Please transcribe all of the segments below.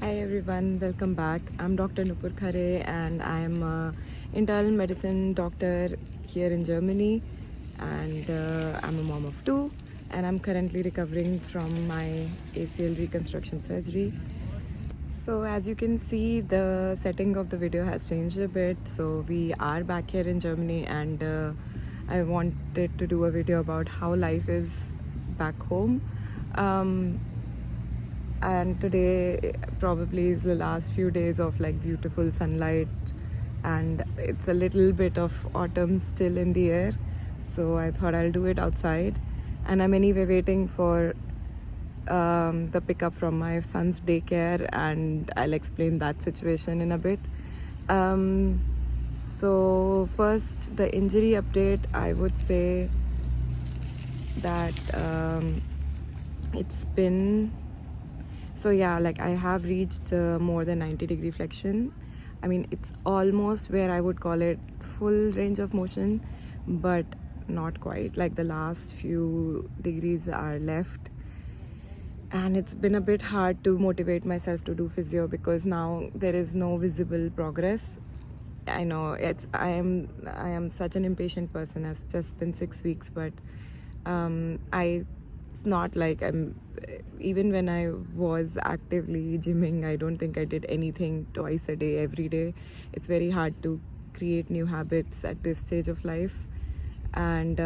Hi everyone, welcome back. I'm Dr. Nupur Khare and I'm an internal medicine doctor here in Germany, and I'm a mom of two, and I'm currently recovering from my ACL reconstruction surgery. So as you can see, the setting of the video has changed a bit. So we are back here in Germany, and I wanted to do a video about how life is back home. Um, and today probably is the last few days of like beautiful sunlight, and it's a little bit of autumn still in the air, so I thought I'll do it outside. And I'm anyway waiting for the pickup from my son's daycare, and I'll explain that situation in a bit. So first, the injury update. I would say that it's been so yeah, like I have reached more than 90-degree flexion. I mean, it's almost where I would call it full range of motion, but not quite. Like the last few degrees are left, and it's been a bit hard to motivate myself to do physio because now there is no visible progress. I know I am such an impatient person. It's just been 6 weeks, but it's not like I'm, even when I was actively gymming, I don't think I did anything twice a day every day. It's very hard to create new habits at this stage of life. And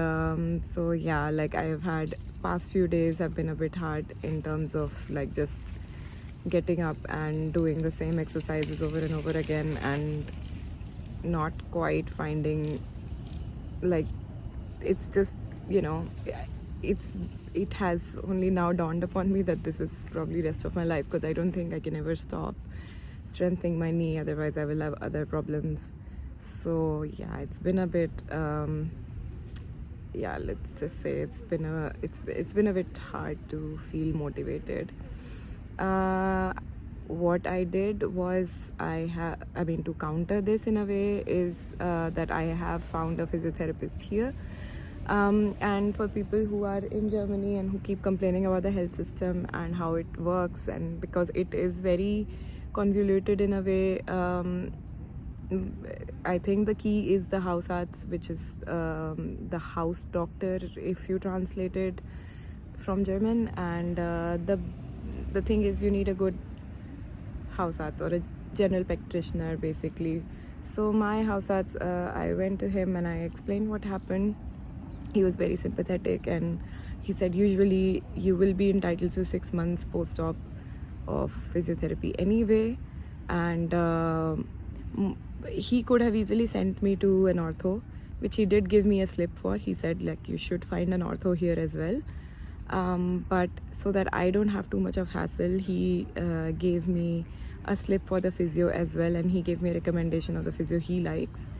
so yeah, like I've had past few days have been a bit hard in terms of like just getting up and doing the same exercises over and over again, and not quite finding, like, it's just, you know, it's it has only now dawned upon me that this is probably rest of my life, because I don't think I can ever stop strengthening my knee, otherwise I will have other problems. So yeah, it's been a bit yeah, let's just say it's been a bit hard to feel motivated. What I did was, I mean, to counter this in a way is that I have found a physiotherapist here. And for people who are in Germany and who keep complaining about the health system and how it works, and because it is very convoluted in a way, I think the key is the Hausarzt, which is the house doctor if you translate it from German. And the thing is, you need a good Hausarzt or a general practitioner basically. So my Hausarzt, I went to him and I explained what happened. He was very sympathetic, and he said usually you will be entitled to 6 months post-op of physiotherapy anyway. And he could have easily sent me to an ortho, which he did give me a slip for. He said like you should find an ortho here as well. But so that I don't have too much of hassle, he gave me a slip for the physio as well, and he gave me a recommendation of the physio he likes.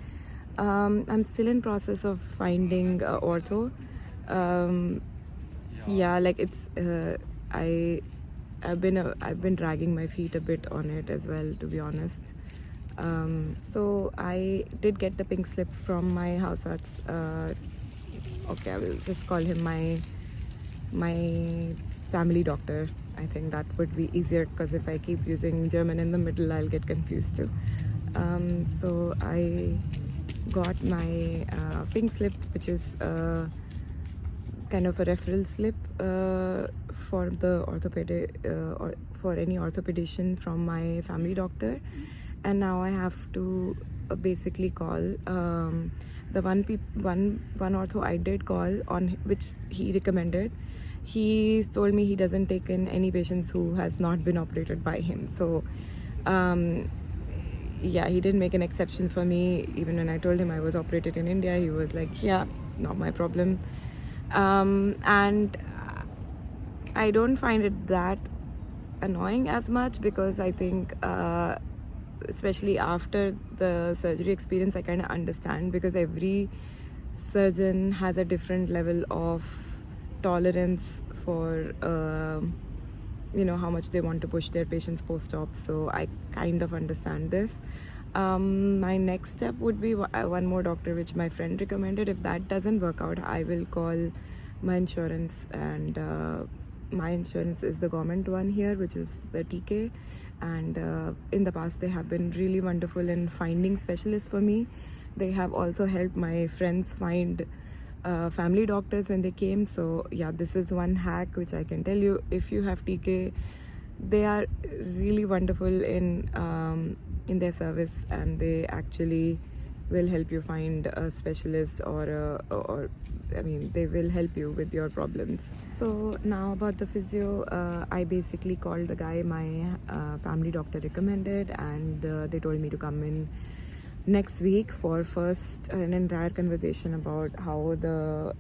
I'm still in process of finding ortho. Yeah, like it's I've been dragging my feet a bit on it as well, to be honest. So I did get the pink slip from my Hausarzt. Okay, I will just call him my family doctor. I think that would be easier, because if I keep using German in the middle, I'll get confused too. So I got my pink slip, which is kind of a referral slip for the orthopedic or for any orthopedician from my family doctor. And now I have to basically call the one ortho I did call, on which he recommended. He told me he doesn't take in any patients who has not been operated by him. So yeah, he didn't make an exception for me. Even when I told him I was operated in India, he was like, yeah, not my problem. And I don't find it that annoying as much, because I think especially after the surgery experience, I kind of understand, because every surgeon has a different level of tolerance for how much they want to push their patients post-op. So I kind of understand this. My next step would be one more doctor which my friend recommended. If that doesn't work out, I will call my insurance and my insurance is the government one here, which is the TK, and in the past they have been really wonderful in finding specialists for me. They have also helped my friends find family doctors when they came. So yeah, this is one hack which I can tell you. If you have TK, they are really wonderful in their service, and they actually will help you find a specialist, or I mean, they will help you with your problems. So now about the physio, I basically called the guy my family doctor recommended, and they told me to come in next week for first an entire conversation about how the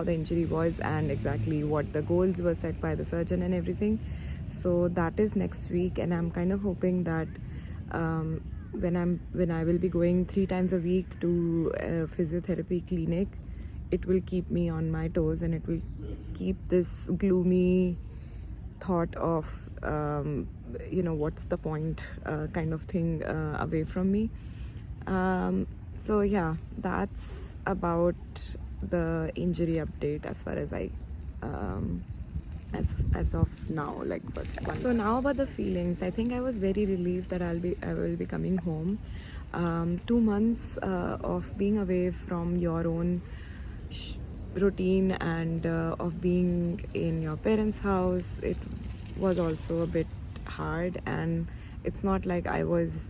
injury was and exactly what the goals were set by the surgeon and everything. So that is next week, and I'm kind of hoping that when I will be going 3 times a week to a physiotherapy clinic, it will keep me on my toes, and it will keep this gloomy thought of what's the point kind of thing away from me. So yeah, that's about the injury update as far as I as of now, like first one. So now about the feelings, I think I was very relieved that I will be coming home. 2 months of being away from your own routine and of being in your parents' house, it was also a bit hard, and it's not like I was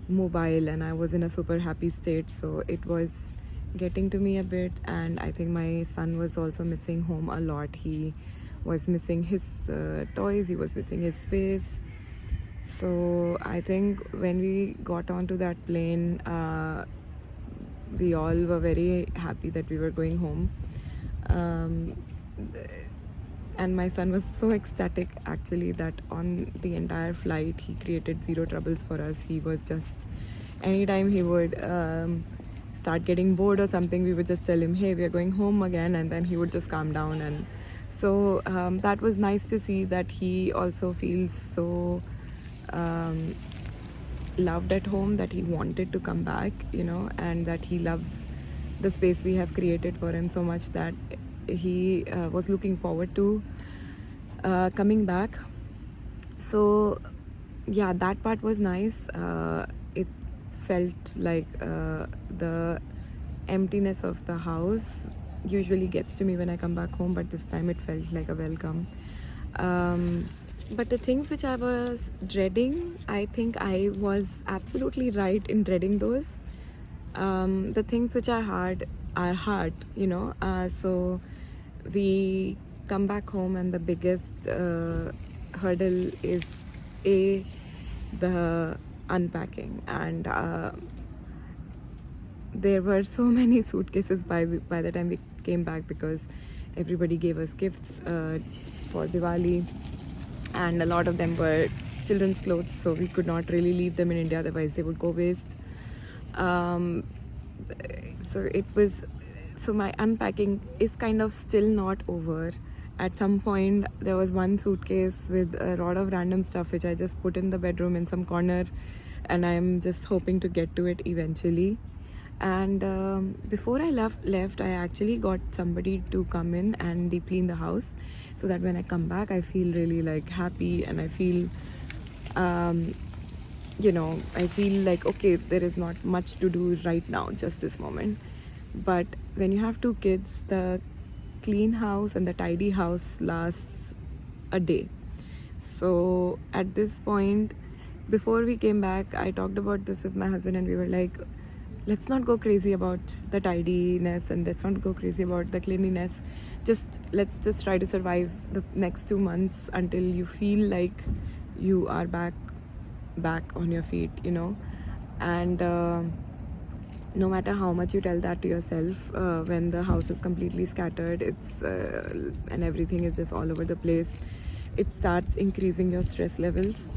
mobile and I was in a super happy state, so it was getting to me a bit. And I think my son was also missing home a lot. He was missing his toys, he was missing his space. So I think when we got onto that plane, we all were very happy that we were going home. And my son was so ecstatic actually that on the entire flight he created zero troubles for us. He was just, anytime he would start getting bored or something, we would just tell him, hey, we are going home again, and then he would just calm down. And so that was nice to see that he also feels so loved at home, that he wanted to come back, and that he loves the space we have created for him so much that he was looking forward to coming back. So yeah, that part was nice. It felt like the emptiness of the house usually gets to me when I come back home, but this time it felt like a welcome. But the things which I was dreading, I think I was absolutely right in dreading those. The things which are hard are hard, so we come back home, and the biggest hurdle is the unpacking. And there were so many suitcases by the time we came back, because everybody gave us gifts for Diwali, and a lot of them were children's clothes, so we could not really leave them in India, otherwise they would go waste. So my unpacking is kind of still not over. At some point there was one suitcase with a lot of random stuff which I just put in the bedroom in some corner, and I'm just hoping to get to it eventually. And before I left, I actually got somebody to come in and deep clean the house, so that when I come back I feel really like happy, and I feel I feel like, okay, there is not much to do right now, just this moment. But when you have 2 kids, the clean house and the tidy house lasts a day. So at this point, before we came back, I talked about this with my husband, and we were like, let's not go crazy about the tidiness, and let's not go crazy about the cleanliness. Let's just try to survive the next 2 months until you feel like you are back on your feet, and no matter how much you tell that to yourself, when the house is completely scattered, and everything is just all over the place, it starts increasing your stress levels.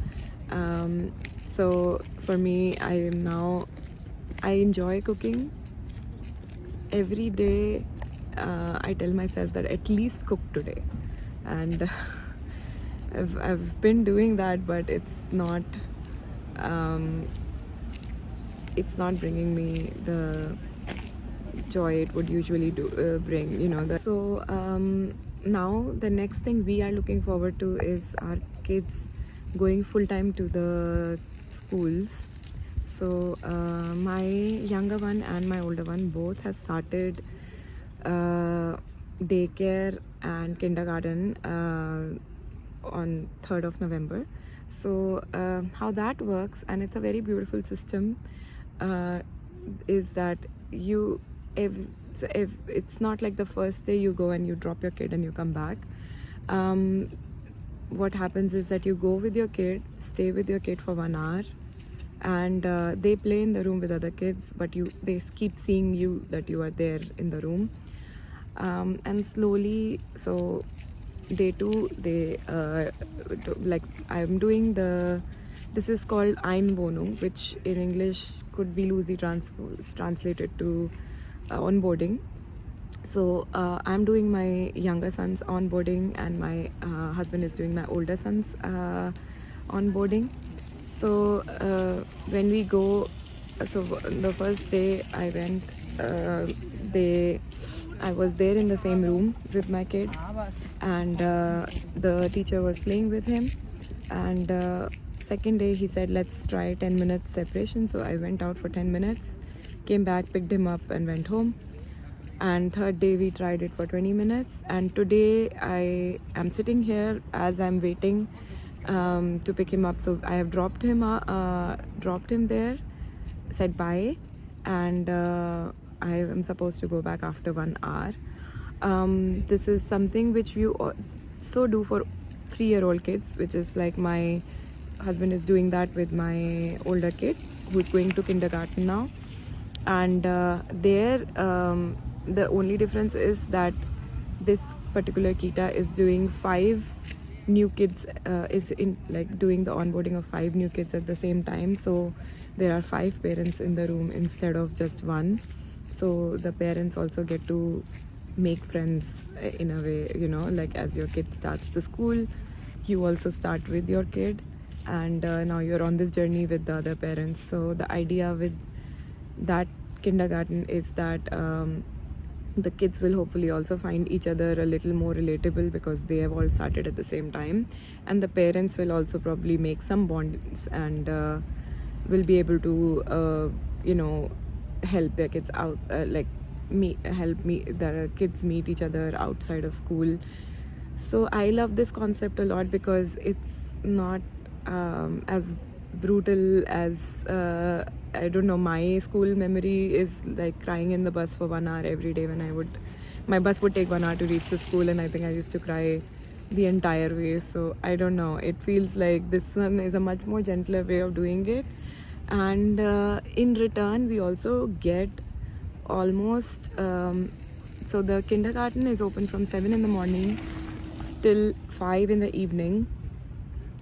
So for me, I enjoy cooking. Every day I tell myself that at least cook today, and I've been doing that, but it's not bringing me the joy it would usually bring. So now the next thing we are looking forward to is our kids going full time to the schools. So my younger one and my older one both have started daycare and kindergarten on 3rd of November. So how that works, and it's a very beautiful system, is that you if it's not like the first day you go and you drop your kid and you come back. What happens is that you go with your kid, stay with your kid for 1 hour, and they play in the room with other kids, but they keep seeing you, that you are there in the room. And slowly, so day 2 they like I'm doing this is called Einwohnung, which in English could be loosely translated to onboarding. So I'm doing my younger son's onboarding, and my husband is doing my older son's onboarding. So when we go, so the first day I went, I was there in the same room with my kid, and the teacher was playing with him. And second day he said, let's try 10 minutes separation. So I went out for 10 minutes, came back, picked him up, and went home. And third day we tried it for 20 minutes. And today I am sitting here as I'm waiting to pick him up. So I have dropped him there, said bye, and I am supposed to go back after 1 hour. This is something which we also do for 3-year-old kids, which is like my husband is doing that with my older kid who's going to kindergarten now. And the only difference is that this particular Kita is doing 5 new kids, is in like doing the onboarding of 5 new kids at the same time. So there are 5 parents in the room instead of just 1. So the parents also get to make friends in a way, like as your kid starts the school, you also start with your kid, and now you're on this journey with the other parents. So the idea with that kindergarten is that the kids will hopefully also find each other a little more relatable, because they have all started at the same time, and the parents will also probably make some bonds, and will be able to help their kids out, the kids meet each other outside of school. So I love this concept a lot, because it's not as brutal as I don't know, my school memory is like crying in the bus for 1 hour every day. When my bus would take 1 hour to reach the school, and I think I used to cry the entire way. So I don't know, it feels like this one is a much more gentler way of doing it. And in return we also get almost so the kindergarten is open from 7 in the morning till 5 in the evening.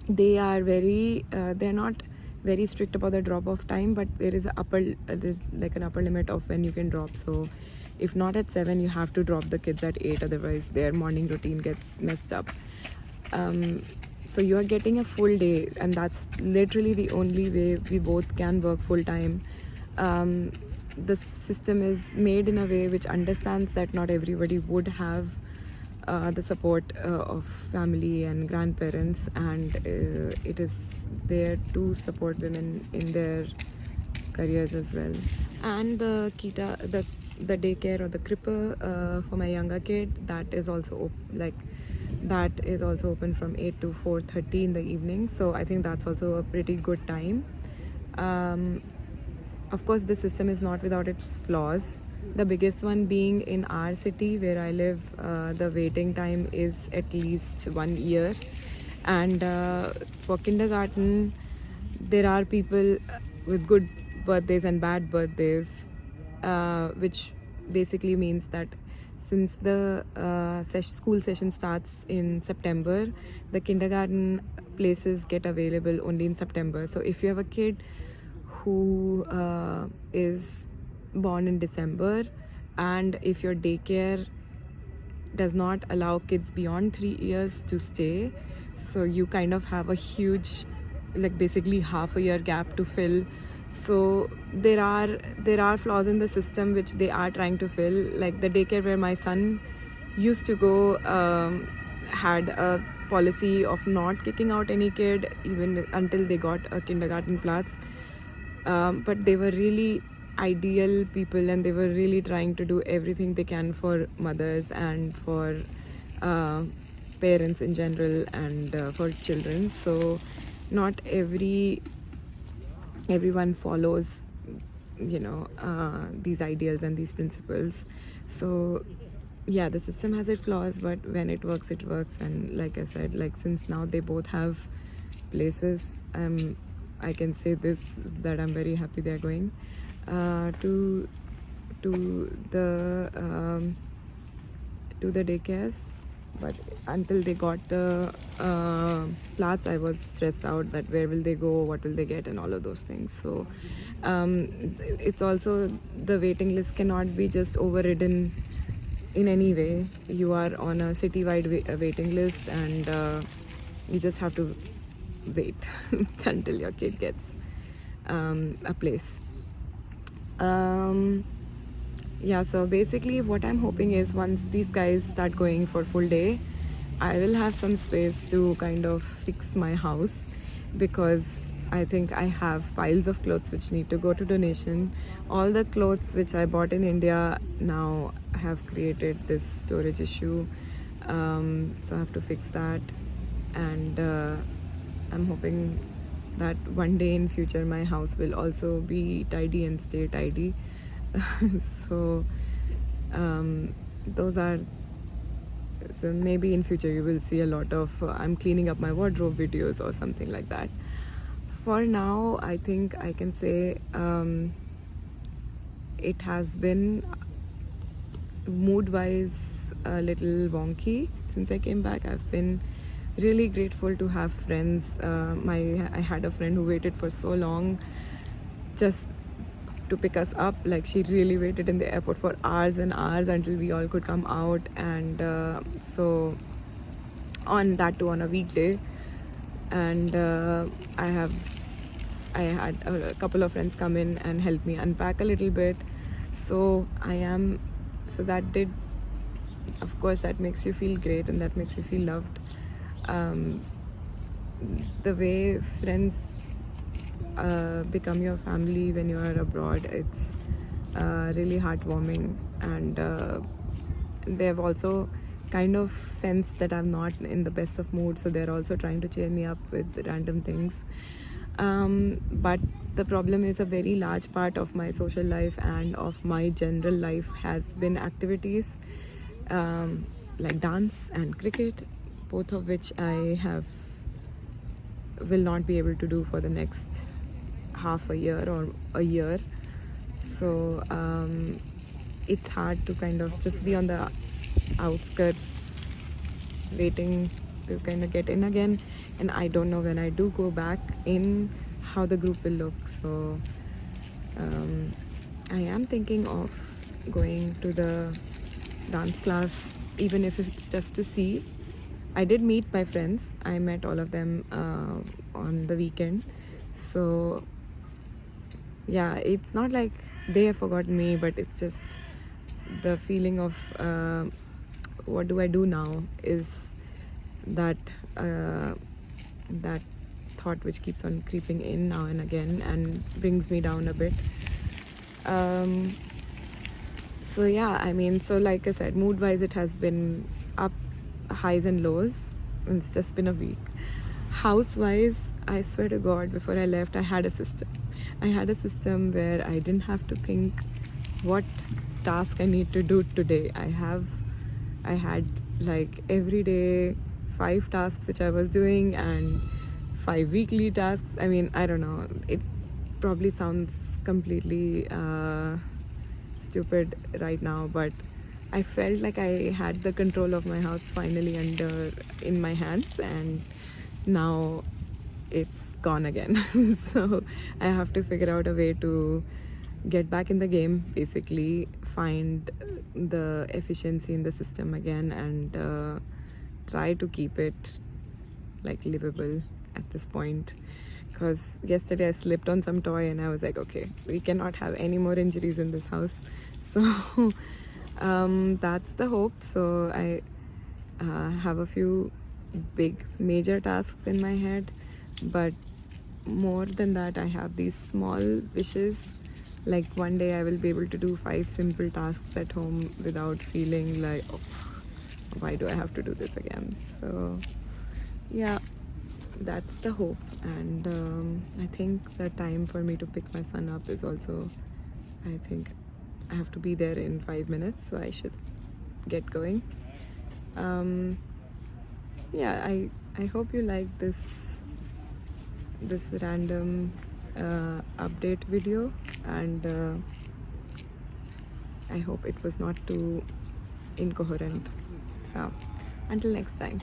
They are they're not very strict about the drop off time, but there's like an upper limit of when you can drop. So if not at 7, you have to drop the kids at 8, otherwise their morning routine gets messed up. So you are getting a full day, and that's literally the only way we both can work full time. The system is made in a way which understands that not everybody would have the support of family and grandparents, and it is there to support women in their careers as well. And the daycare or the Krippe for my younger kid, that is also open from 8 to 4:30 in the evening. So I think that's also a pretty good time. Of course, the system is not without its flaws. The biggest one being in our city where I live, the waiting time is at least 1 year. And for kindergarten, there are people with good birthdays and bad birthdays, which basically means that since the school session starts in September, the kindergarten places get available only in September. So if you have a kid who is born in December, and if your daycare does not allow kids beyond 3 years to stay, so you kind of have a huge, like basically half a year gap to fill. So there are flaws in the system which they are trying to fill. Like the daycare where my son used to go, had a policy of not kicking out any kid even until they got a kindergarten plus. But they were really ideal people, and they were really trying to do everything they can for mothers and for uh, parents in general, and for children. So not everyone follows, these ideals and these principles. So yeah, the system has its flaws, but when it works, it works. And like I said, like, since now they both have places, I can say this, that I'm very happy they're going to the daycares. But until they got the flats, I was stressed out that where will they go, what will they get, and all of those things. So it's also, the waiting list cannot be just overridden in any way. You are on a citywide waiting list, and you just have to wait until your kid gets a place. Yeah, so basically what I'm hoping is, once these guys start going for full day, I will have some space to kind of fix my house, because I think I have piles of clothes which need to go to donation. All the clothes which I bought in India now have created this storage issue, so I have to fix that. And I'm hoping that one day in future my house will also be tidy and stay tidy. So those are, so maybe in future you will see a lot of I'm cleaning up my wardrobe videos or something like that. For now, I think I can say it has been mood wise a little wonky since I came back. I've been really grateful to have friends. I had a friend who waited for so long just to pick us up. Like, she really waited in the airport for hours and hours until we all could come out. And so on that too, on a weekday. And I had a couple of friends come in and help me unpack a little bit. So that did, of course, that makes you feel great, and that makes you feel loved. The way friends become your family when you are abroad, it's really heartwarming. And they have also kind of sensed that I'm not in the best of mood, so they're also trying to cheer me up with random things. But the problem is, a very large part of my social life and of my general life has been activities like dance and cricket, both of which I will not be able to do for the next half a year or a year. So it's hard to kind of just be on the outskirts waiting to kind of get in again. And I don't know when I do go back in how the group will look. So I am thinking of going to the dance class, even if it's just to see. I did meet my friends. I met all of them on the weekend. So yeah, it's not like they have forgotten me, but it's just the feeling of what do I do now, is that that thought which keeps on creeping in now and again and brings me down a bit. So yeah, I mean, so like I said, mood wise it has been up, highs and lows. It's just been a week. House wise, I swear to God, before I left, I had a system where I didn't have to think what task I need to do today. I had like every day 5 tasks which I was doing, and 5 weekly tasks. I mean, I don't know, it probably sounds completely stupid right now, but I felt like I had the control of my house finally in my hands, and now it's gone again. So I have to figure out a way to get back in the game, basically find the efficiency in the system again, and try to keep it like livable at this point. Because yesterday I slipped on some toy and I was like, okay, we cannot have any more injuries in this house. So That's the hope. So I have a few big major tasks in my head, but more than that, I have these small wishes. Like one day I will be able to do 5 simple tasks at home without feeling like, oh, why do I have to do this again? So yeah, that's the hope. And I think the time for me to pick my son up is also, I think I have to be there in 5 minutes, so I should get going. Yeah, I hope you like this random update video, and I hope it was not too incoherent. So until next time.